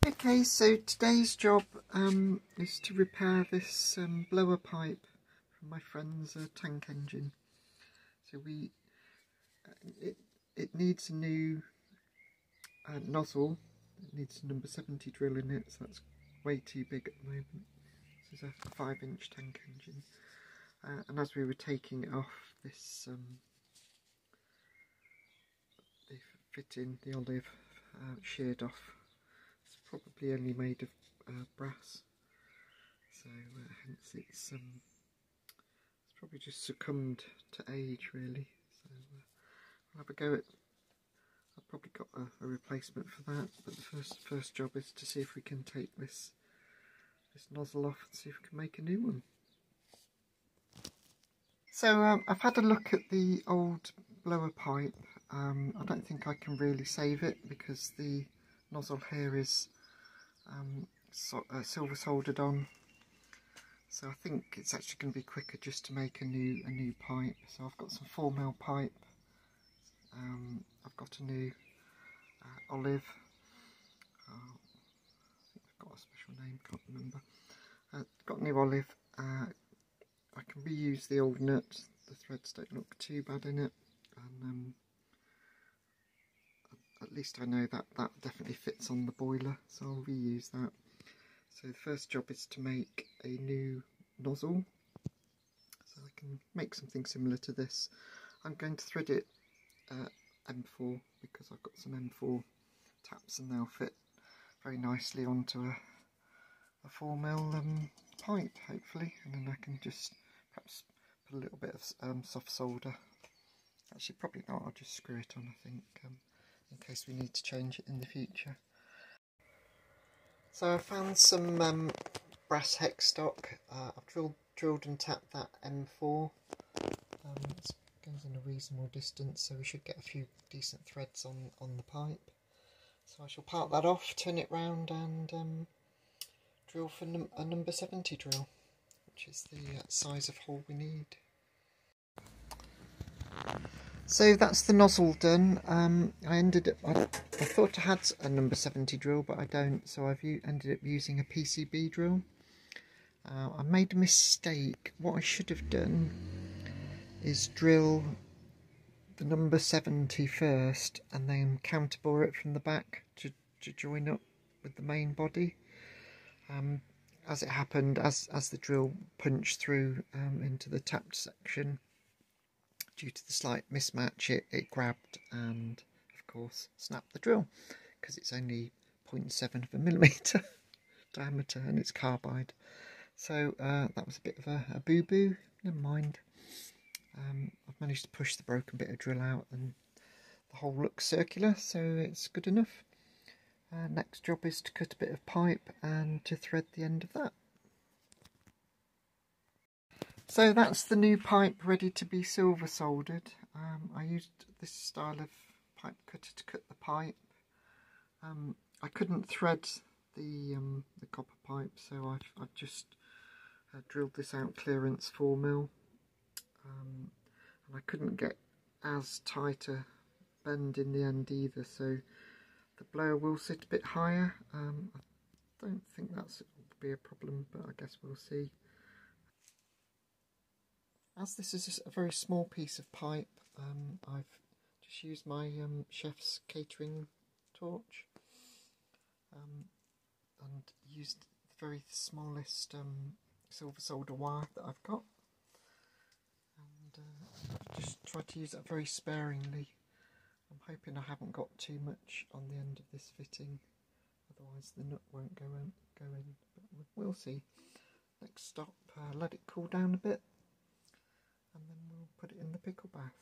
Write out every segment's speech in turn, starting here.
Okay, so today's job is to repair this blower pipe from my friend's tank engine. So it needs a new nozzle. It needs a number 70 drill in it, so that's way too big at the moment. This is a 5-inch tank engine, and as we were taking it off, this the fitting, the olive, sheared off. It's probably only made of brass, so hence it's probably just succumbed to age, really. So I'll have a go at. I've probably got a replacement for that, but the first job is to see if we can take this nozzle off and see if we can make a new one. So I've had a look at the old blower pipe. I don't think I can really save it because the nozzle here is silver soldered on. So I think it's actually going to be quicker just to make a new pipe. So I've got some 4mm pipe. I've got a new olive. I think I've got a special name, can't remember. Got a new olive. I can reuse the old nut. The threads don't look too bad in it, and at least I know that definitely fits on the boiler, so I'll reuse that. So the first job is to make a new nozzle, so I can make something similar to this. I'm going to thread it M4 because I've got some M4 taps and they'll fit very nicely onto a 4mm pipe, hopefully, and then I can just perhaps put a little bit of soft solder. Actually, probably not, I'll just screw it on, I think, in case we need to change it in the future. So I found some brass hex stock. I've drilled and tapped that M4. It goes in a reasonable distance, so we should get a few decent threads on the pipe. So I shall part that off, turn it round, and drill for a number 70 drill, which is the size of hole we need. So that's the nozzle done. I thought I had a number 70 drill, but I don't, so I've ended up using a PCB drill. I made a mistake. What I should have done is drill the number 70 first and then counterbore it from the back to join up with the main body. As it happened, as the drill punched through into the tapped section, due to the slight mismatch, it grabbed and, of course, snapped the drill because it's only 0.7 diameter and it's carbide. So that was a bit of a boo-boo. Never mind. I've managed to push the broken bit of drill out and the hole looks circular, so it's good enough. Next job is to cut a bit of pipe and to thread the end of that. So that's the new pipe ready to be silver soldered. I used this style of pipe cutter to cut the pipe. I couldn't thread the copper pipe, so I've just drilled this out clearance 4mm. And I couldn't get as tight a bend in the end either, so the blower will sit a bit higher. I don't think that's will be a problem, but I guess we'll see. As this is a very small piece of pipe, I've just used my chef's catering torch and used the very smallest silver solder wire that I've got, and just tried to use that very sparingly. I'm hoping I haven't got too much on the end of this fitting, otherwise the nut won't go in, but we'll see. Next stop, let it cool down a bit, and then we'll put it in the pickle bath.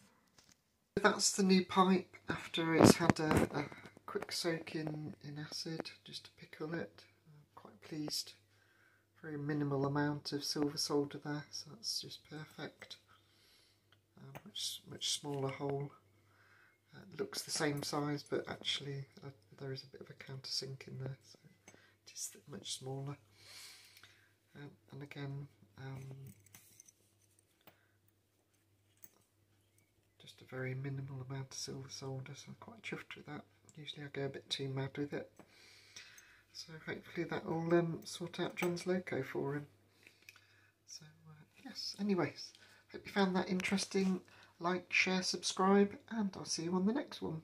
That's the new pipe after it's had a quick soak in acid just to pickle it. I'm quite pleased. Very minimal amount of silver solder there, so that's just perfect. Much smaller hole. It looks the same size, but actually there is a bit of a countersink in there, so it is much smaller. And again, just a very minimal amount of silver solder, so I'm quite chuffed with that. Usually I go a bit too mad with it. So hopefully that will sort out John's loco for him. So yes, anyways, hope you found that interesting. Like, share, subscribe, and I'll see you on the next one.